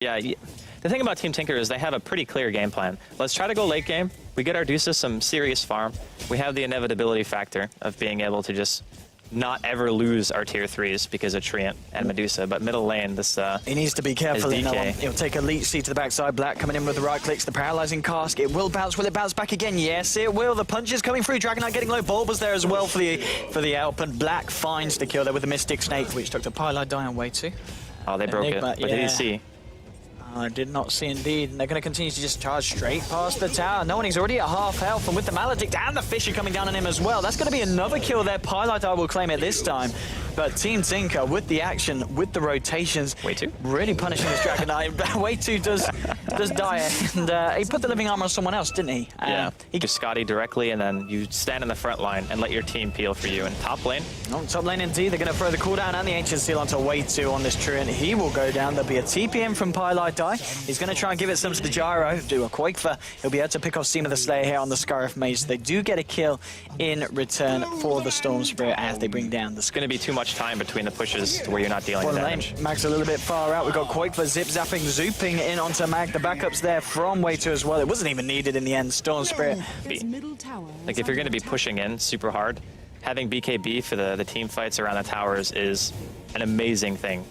Yeah, the thing about Team Tinker is they have a pretty clear game plan. Let's try to go late game. We get our Deuces some serious farm. We have the inevitability factor of being able to just not ever lose our tier 3s because of Treant and Medusa, but middle lane, this he needs to be careful in that one. He'll take a leech seed to the backside. Black coming in with the right clicks, the paralyzing cask. It will bounce. Will it bounce back again? Yes, it will. The punch is coming through. Dragon Knight getting low. Bulba's there as well for the help, and Black finds the kill there with the Mystic Snake, which Dr. Pylite die on way to. Oh, they broke Enigma, it, but did he see? I did not see indeed, and they're going to continue to just charge straight past the tower. No one, he's already at half health, and with the Maledict and the Fisher coming down on him as well, that's going to be another kill there. Pylite will claim it this time, but Team Tinker with the action, with the rotations, Way2 really punishing this Dragon Knight. Way2 does die, and he put the living armor on someone else, didn't he? Yeah, he just Scotty directly, and then you stand in the front line and let your team peel for you. And top lane? Oh, top lane indeed, they're going to throw the cooldown and the Ancient Seal onto Way2 on this Truant. He will go down. There'll be a TPM from Pylite. He's going to try and give it some to the Gyro, do a Quakefer. He'll be able to pick off Seam of the Slayer here on the Scarif Mage. They do get a kill in return for the Storm Spirit as they bring down the... It's going to be too much time between the pushes to where you're not dealing with damage. Mag's a little bit far out. We've got Quakefer zip-zapping, zooping in onto Mag. The backup's there from Way2 as well. It wasn't even needed in the end. Storm Spirit. Like, if you're going to be pushing in super hard, having BKB for the team fights around the towers is an amazing thing.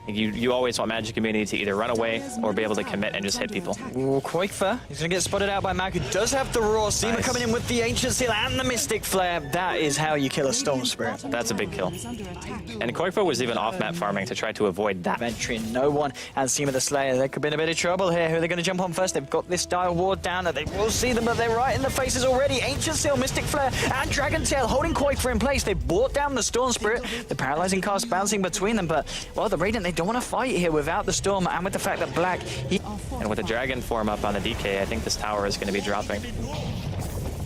You always want Magic Community to either run away or be able to commit and just hit people. Ooh, Quakefer. He's going to get spotted out by Mag, who does have the Roar. Seema coming in with the Ancient Seal and the Mystic Flare. That is how you kill a Storm Spirit. That's a big kill. And Quakefer was even off-map farming to try to avoid that. Venturing no one, and Seema the Slayer. There could be in a bit of trouble here. Who are they going to jump on first? They've got this Dire Ward down. They will see them, but they're right in the faces already. Ancient Seal, Mystic Flare, and Dragon Tail holding Quakefer in place. They brought down the Storm Spirit. The paralyzing cast bouncing between them, but, well, the Radiant, they don't want to fight here without the Storm, and with the fact that Black... And with the Dragon form up on the DK, I think this tower is going to be dropping.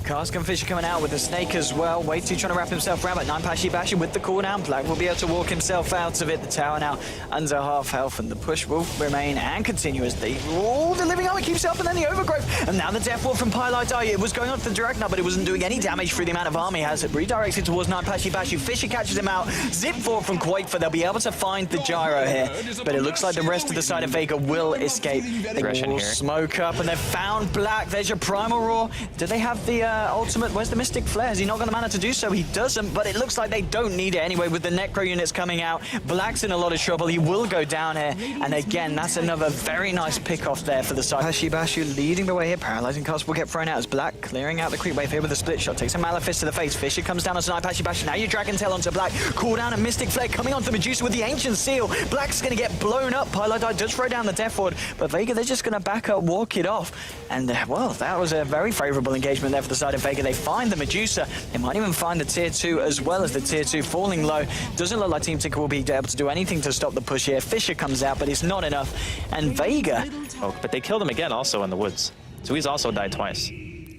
Cask and Fisher coming out with the Snake as well. Way2 trying to wrap himself around, but 9 Pashi Bashi with the cooldown. Black will be able to walk himself out of it. The tower now under half health, and the push will remain and continue as they... Oh, the living armor keeps up, and then the overgrowth. And now the death wall from Pylite. It was going on to the direct now, but it wasn't doing any damage through the amount of army he has. It redirects it towards 9 Pashi Bashi. Fisher catches him out. Zip forward from Quakefer. They'll be able to find the Gyro here, but it looks like the rest of the side of Vega will escape. They will smoke up, and they've found Black. There's your Primal Roar. Do they have the ultimate? Where's the Mystic Flare? Has he not got the mana to do so? He doesn't, but it looks like they don't need it anyway with the Necro units coming out. Black's in a lot of trouble. He will go down here, and again, that's another very nice pick off there for the side. Pashi Bashu leading the way here. Paralyzing cast will get thrown out as Black clearing out the creep wave here with a split shot. Takes a Malefice to the face. Fisher comes down on tonight. Pashi Bashu. Now you Dragon Tail onto Black. Cooldown and Mystic Flare coming onto Medusa with the Ancient Seal. Black's going to get blown up. Pylite does throw down the Death Ward, but Vega, they're just going to back up, walk it off. And, well, that was a very favorable engagement there for the side of Vega. They find the Medusa. They might even find the tier 2 as well as the tier 2 falling low. Doesn't look like Team Tinker will be able to do anything to stop the push here. Fisher comes out, but it's not enough. And Vega... Oh, but they killed him again also in the woods. So he's also died twice.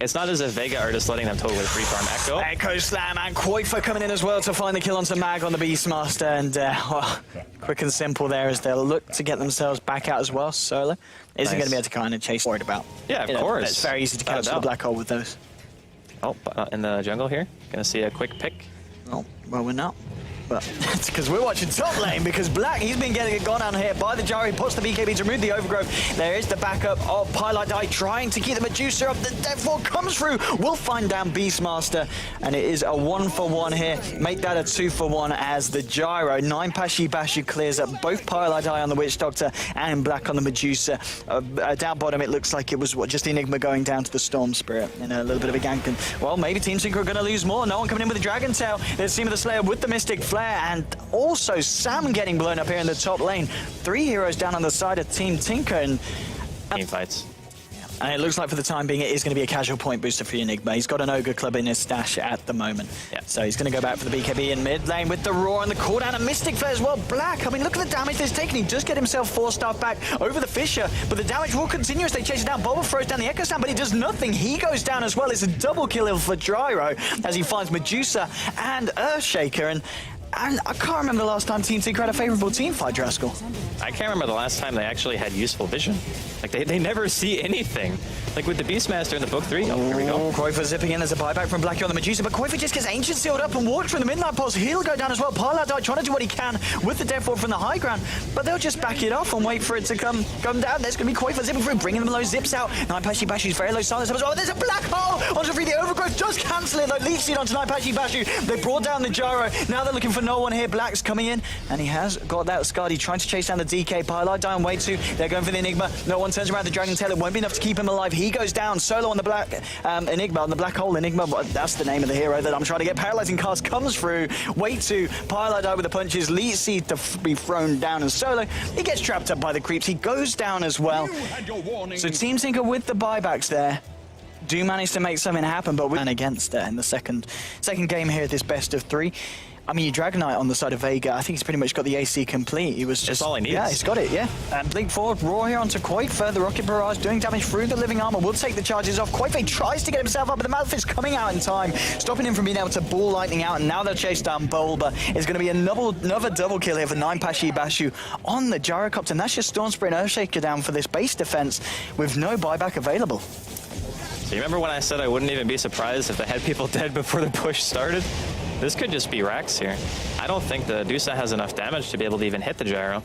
It's not as if Vega are just letting them totally free farm. Echo Slam and Quakefer coming in as well to find the kill onto Mag on the Beastmaster. And, well, quick and simple there as they'll look to get themselves back out as well. Solo isn't going to be able to kind of chase worried about. Yeah, of course. It's very easy to catch the black hole with those. Oh, in the jungle here. Gonna see a quick pick. Oh, well, we're not. But it's because we're watching top lane, because Black, he's been getting it gone down here by the Gyro. He puts the BKB to remove the overgrowth. There is the backup of Pylite trying to keep the Medusa up. The Death Ward comes through. We'll find down Beastmaster, and it is a 1-for-1 here. Make that a 2-for-1 as the Gyro. 9 Pashi Bashi clears up both Pylite on the Witch Doctor and Black on the Medusa. Down bottom, it looks like it was just Enigma going down to the Storm Spirit in a little bit of a gank. And, well, maybe Team Tinker are going to lose more. No one coming in with the Dragon Tail. There's Seam of the Slayer with the Mystic Flare. And also Sam getting blown up here in the top lane. 3 heroes down on the side of Team Tinker. And team fights. And it looks like for the time being, it is going to be a casual point booster for Enigma. He's got an Ogre Club in his stash at the moment. Yeah. So he's going to go back for the BKB in mid lane with the Roar and the cooldown and Mystic Flare as well. Black, I mean, look at the damage that's taken. He does get himself 4-star back over the Fisher, but the damage will continue as they chase it down. Boba throws down the Echo Slam, but he does nothing. He goes down as well. It's a double kill for Gyro as he finds Medusa and Earthshaker. And And I can't remember the last time Team Tinker had a favorable team fight, Draskell. I can't remember the last time they actually had useful vision. Like, they never see anything. Like, with the Beastmaster in the book 3, oh, here we go. Koifa zipping in. There's a buyback from Blackie on the Medusa, but Koifa just gets Ancient sealed up and walked from the Midnight Pulse. He'll go down as well. Paladai trying to do what he can with the Death Ward from the high ground, but they'll just back it off and wait for it to come down. There's going to be Koifa zipping through, bringing them low zips out. Nine-Pashi Bashu's very low silence as well. There's a black hole onto free. The Overgrowth does cancel it. Like, leech seed onto Nine-Pashi Bashu. They brought down the Gyro. Now they're looking for no one here. Black's coming in, and he has got that Skadi trying to chase down the DK. Paladai on way 2. They're going for the Enigma. No one turns around the Dragon Tail. It won't be enough to keep him alive. He goes down solo on the black Enigma, on the black hole Enigma. That's the name of the hero that I'm trying to get. Paralyzing Cast comes through. Wait 2. Paladai with the punches. Leech seed to be thrown down, and solo. He gets trapped up by the creeps. He goes down as well. So Team Tinker with the buybacks there do manage to make something happen, but we're against it in the second game here, this best of 3. I mean, Dragonite on the side of Vega, I think he's pretty much got the AC complete. He was just... That's all he needs. Yeah, he's got it, yeah. And Blink forward, Raw here onto Koifa. The Rocket Barrage doing damage through the living armor. Will take the charges off. Koifa tries to get himself up, but the Malefist coming out in time, stopping him from being able to ball lightning out, and now they'll chase down Bulba. It's going to be another double kill here for Nine-Pashi Bashu on the Gyrocopter. And that's just Storm Spirit and Earthshaker down for this base defense with no buyback available. So you remember when I said I wouldn't even be surprised if they had people dead before the push started? This could just be Rax here. I don't think the Dusa has enough damage to be able to even hit the Gyro.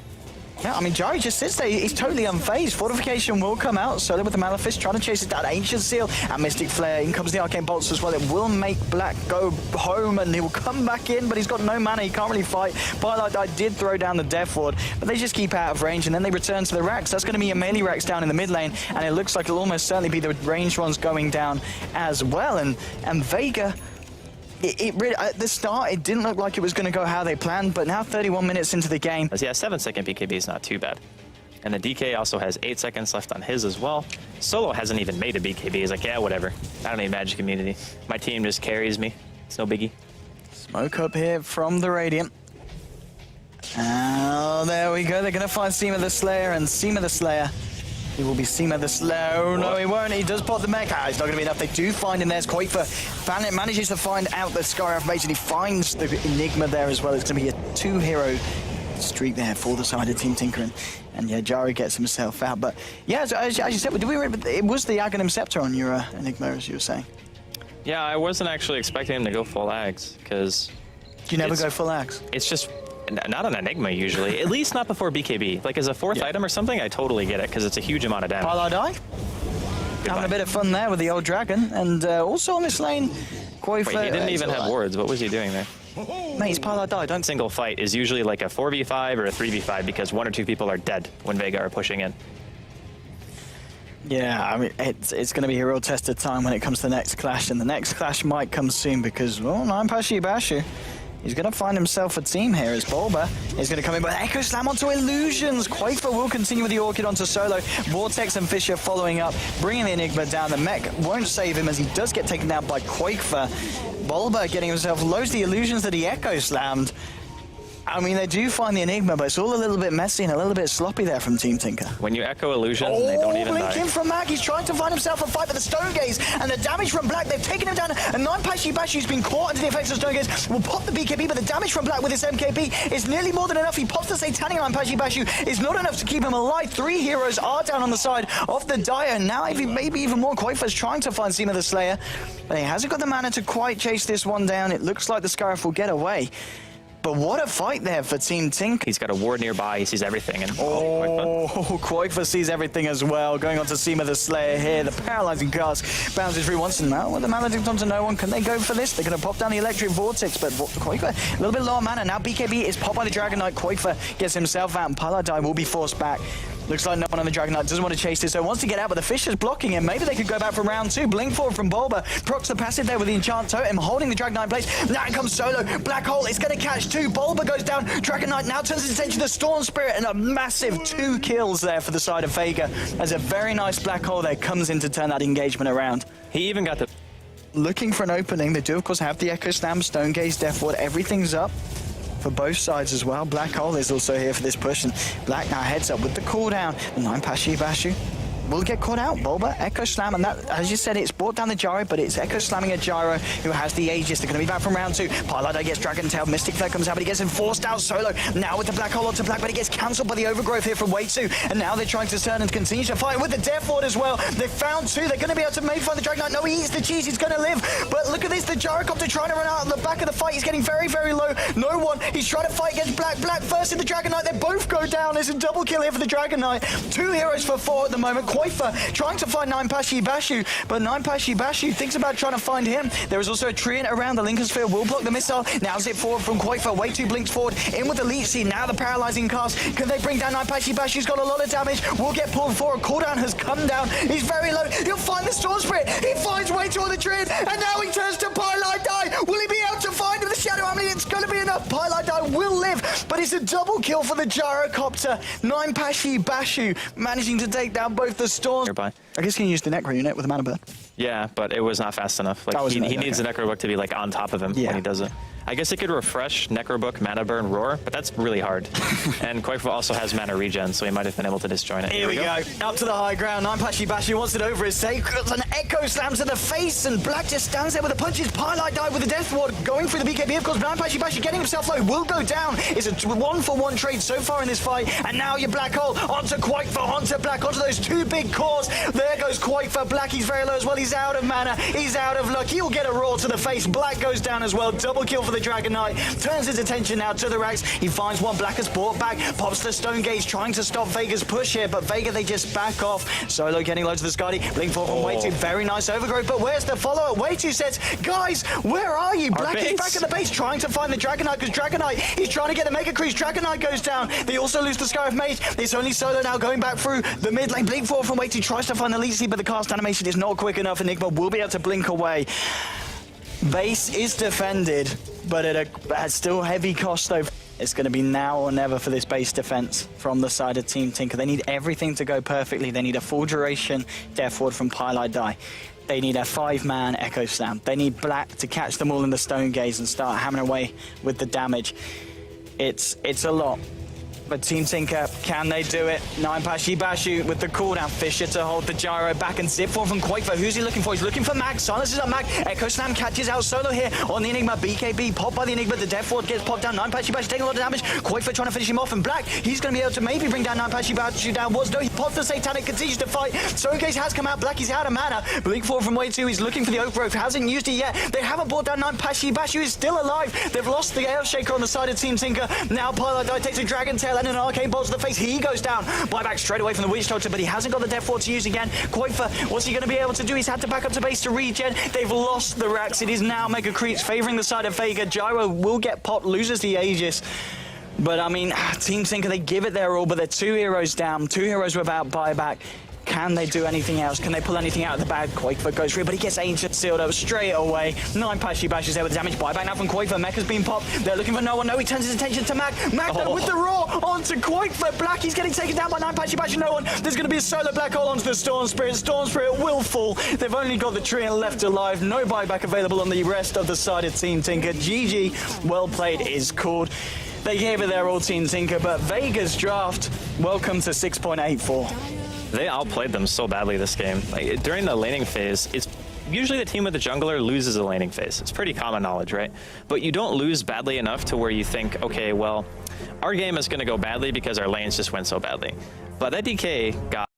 Yeah, I mean, Gyro just sits there. He's totally unfazed. Fortification will come out. Solo with the Malefice, trying to chase it down. Ancient Seal and Mystic Flare. In comes the Arcane Bolts as well. It will make Black go home, and he will come back in, but he's got no mana. He can't really fight. Paladai did throw down the Death Ward, but they just keep out of range, and then they return to the Rax. That's going to be a melee Rax down in the mid lane, and it looks like it'll almost certainly be the ranged ones going down as well. And Vega... It really, at the start, it didn't look like it was going to go how they planned, but now 31 minutes into the game. Yeah, 7-second BKB is not too bad. And the DK also has 8 seconds left on his as well. Solo hasn't even made a BKB. He's like, yeah, whatever. I don't need Magic Immunity. My team just carries me. It's no biggie. Smoke up here from the Radiant. Oh, there we go. They're going to find Seema the Slayer, and Seema the Slayer... He will be Seema the Slayer. Oh, no, he won't. He does pop the mech. It's not going to be enough. They do find him. There's Koifa. Planet manages to find out the Skyrath base, and he finds the Enigma there as well. It's going to be a 2-hero streak there for the side of Team Tinker. And yeah, Jari gets himself out. But yeah, as you said, it was the Aghanim Scepter on your Enigma, as you were saying. Yeah, I wasn't actually expecting him to go full Ags, because... You never go full Ags? It's just... Not an Enigma, usually. At least not before BKB. Like, as a 4th item or something, I totally get it, because it's a huge amount of damage. Paladai? Having a bit of fun there with the old dragon. And also on this lane, Koifa... Wait, he didn't even have wards. What was he doing there? Mate, he's Paladai. Don't... Single fight is usually like a 4v5 or a 3v5, because 1 or 2 people are dead when Vega are pushing in. Yeah, I mean, it's going to be a real test of time when it comes to the next clash, and the next clash might come soon, because, well, Nine-Pashi Bashu... He's going to find himself a team here as Bulba is going to come in, but Echo Slam onto Illusions. Koifa will continue with the Orchid onto Solo. Vortex and Fisher following up, bringing the Enigma down. The mech won't save him as he does get taken down by Koifa. Bulba getting himself loads the Illusions that he Echo Slammed. I mean, they do find the Enigma, but it's all a little bit messy and a little bit sloppy there from Team Tinker. When you echo Illusions and they don't even Blink die. in from Mac. He's trying to find himself a fight with the Stone Gaze, and the damage from Black, they've taken him down. And Nine-Pashi Bashu's been caught under the effects of Stone Gaze. Will pop the BKB, but the damage from Black with his MKB is nearly more than enough. He pops the Satanic. Nine-Pashi Bashu is not enough to keep him alive. 3 heroes are down on the side of the Dire. Now maybe even more. Koifa's trying to find Seema the Slayer, but he hasn't got the mana to quite chase this one down. It looks like the Scarif will get away. But what a fight there for Team Tinker. He's got a ward nearby, he sees everything. And Koifa sees everything as well. Going on to Seema the Slayer here. The paralyzing cast bounces through once, and now with the Maledict onto no one. Can they go for this? They're going to pop down the Electric Vortex, but Koifa, a little bit lower mana. Now BKB is popped by the Dragonite. Koifa gets himself out, and Paladai will be forced back. Looks like no one on the Dragonite doesn't want to chase this, so wants to get out, but the Fisher's blocking him. Maybe they could go back for round 2. Blink forward from Bulba. Procs the passive there with the Enchant Totem, holding the Dragonite in place. Now it comes Solo. Black Hole, it's going to catch 2. Bulba goes down. Dragonite now turns his attention to the Storm Spirit, and a massive 2 kills there for the side of Vega. As a very nice Black Hole there comes in to turn that engagement around. he even got the... Looking for an opening. They do, of course, have the Echo Slam, Stone Gaze, Death Ward. Everything's up for both sides as well. Black Hole is also here for this push, and Black now heads up with the cooldown. The Nine-Pashi Bashu will get caught out. Bulba, Echo Slam, and that, as you said, it's brought down the Gyro, but it's Echo slamming a Gyro who has the Aegis. They're going to be back from round 2. Pilote gets Dragon Tail, Mystic Flare comes out, but he gets enforced out solo. Now with the Black Hole onto Black, but he gets cancelled by the Overgrowth here from Way2. And now they're trying to turn and continue to fight with the Death Ward as well. They found 2. They're going to be able to maybe find the Dragon Knight. No, he eats the cheese. He's going to live. But look at this. The Gyrocopter trying to run out of the back of the fight. He's getting very, very low. No one. He's trying to fight against Black. Black first in the Dragon Knight. They both go down. There's a double kill here for the Dragon Knight. 2 heroes for 4 at the moment. Koifa trying to find 9pashi Bashu, but 9pashi Bashu thinks about trying to find him. There is also a Treant around. The Lincoln Sphere will block the missile. Now zip forward from Koifa. Way2 blinks forward. In with the Leech Seed. Now the paralyzing cast. Can they bring down 9pashi Bashu? He's got a lot of damage. Will get pulled forward. Cooldown has come down. He's very low. He'll find the Storm Spirit. He finds Way2 on the Treant, and now he turns to Pilote. Will he be able to find him? The Shadow Army, it's going to be enough. Pilote will live, but it's a double kill for the Gyrocopter. 9pashi Bashu managing to take down both the Storms. Nearby. I guess he can use the Necro unit with a Mana Bird. Yeah, but it was not fast enough. Like he needs the Necrobook to be like on top of him when he does it. I guess it could refresh Necrobook, Mana Burn, Roar, but that's really hard. And Koifa also has mana regen, so he might have been able to disjoin it. Here we go. Up to the high ground. 9pashi Bashu wants it over his sake. An Echo Slam to the face, and Black just stands there with the punches. Pilote died with the Death Ward going through the BKB. Of course, 9pashi Bashu getting himself low will go down. It's a 1-for-1 trade so far in this fight. And now your Black Hole onto Koifa, onto Black, onto those 2 big cores. There goes Koifa. Black, he's very low as well. He's out of mana. He's out of luck. He'll get a Roar to the face. Black goes down as well. Double kill for the Dragon Knight. Turns his attention now to the racks. He finds one. Black has brought back. Pops the Stone Gauge, trying to stop Vega's push here, but Vega, they just back off. Solo getting low to the Skadi. Blink forward from Way2. Very nice Overgrowth, but where's the follow-up? Way2 says, guys, where are you? Black is back at the base, trying to find the Dragon Knight, because Dragon Knight, he's trying to get the Mega Crease. Dragon Knight goes down. They also lose the Scarif Mage. It's only Solo now going back through the mid lane. Blink forward from Way2, tries to find the Leech Seed, but the cast animation is not quick enough. Enigma will be able to blink away. Base is defended, but at still heavy cost though. It's going to be now or never for this base defense from the side of Team Tinker. They need everything to go perfectly. They need a full duration Death Ward from Pilote. They need a 5-man Echo Slam. They need Black to catch them all in the Stone Gaze and start hammering away with the damage. It's a lot. But Team Tinker, can they do it? 9pashi Bashu with the cooldown. Fisher to hold the Gyro back and zip forward from Koifa. Who's he looking for? He's looking for Mag. Silences up Mag. Echo Slam catches out Solo here on the Enigma. BKB popped by the Enigma. The Death Ward gets popped down. 9pashi Bashu taking a lot of damage. Koifa trying to finish him off. And Black, he's going to be able to maybe bring down 9pashi Bashu down. No, he popped the Satanic, continues to fight. Showcase has come out. Black, he's out of mana. Blink forward from Way2. He's looking for the Overgrowth. Hasn't used it yet. They haven't brought down 9pashi Bashu. Is still alive. They've lost the Aershaker on the side of Team Tinker. Now Pilote takes a Dragon Tail and an Arcane Bolt to the face. He goes down. Buyback straight away from the Witch Doctor, but he hasn't got the Death Ward to use again. Koifa, what's he going to be able to do? He's had to back up to base to regen. They've lost the racks. It is now Mega Creeps favoring the side of Vega. Gyro will get popped, loses the Aegis. But I mean, Team Tinker, they give it their all, but they're 2 heroes down, 2 heroes without buyback. Can they do anything else? Can they pull anything out of the bag? Koifa goes through, but he gets Ancient sealed up straight away. 9pashi Bashu's there with the damage. Buyback now from Koifa. Mecha's been popped. They're looking for no one. No, he turns his attention to Mag. Mag with the Roar onto Koifa. Black, he's getting taken down by 9pashi Bashu. No one. There's going to be a solo Black Hole onto the Storm Spirit. Storm Spirit will fall. They've only got the Treant left alive. No buyback available on the rest of the side of Team Tinker. GG, well played is called. They gave it their all, Team Tinker, but Vega's draft, welcome to 6.84. They outplayed them so badly this game. Like, during the laning phase, it's usually the team with the jungler loses the laning phase. It's pretty common knowledge, right? But you don't lose badly enough to where you think, okay, well, our game is going to go badly because our lanes just went so badly. But that DK got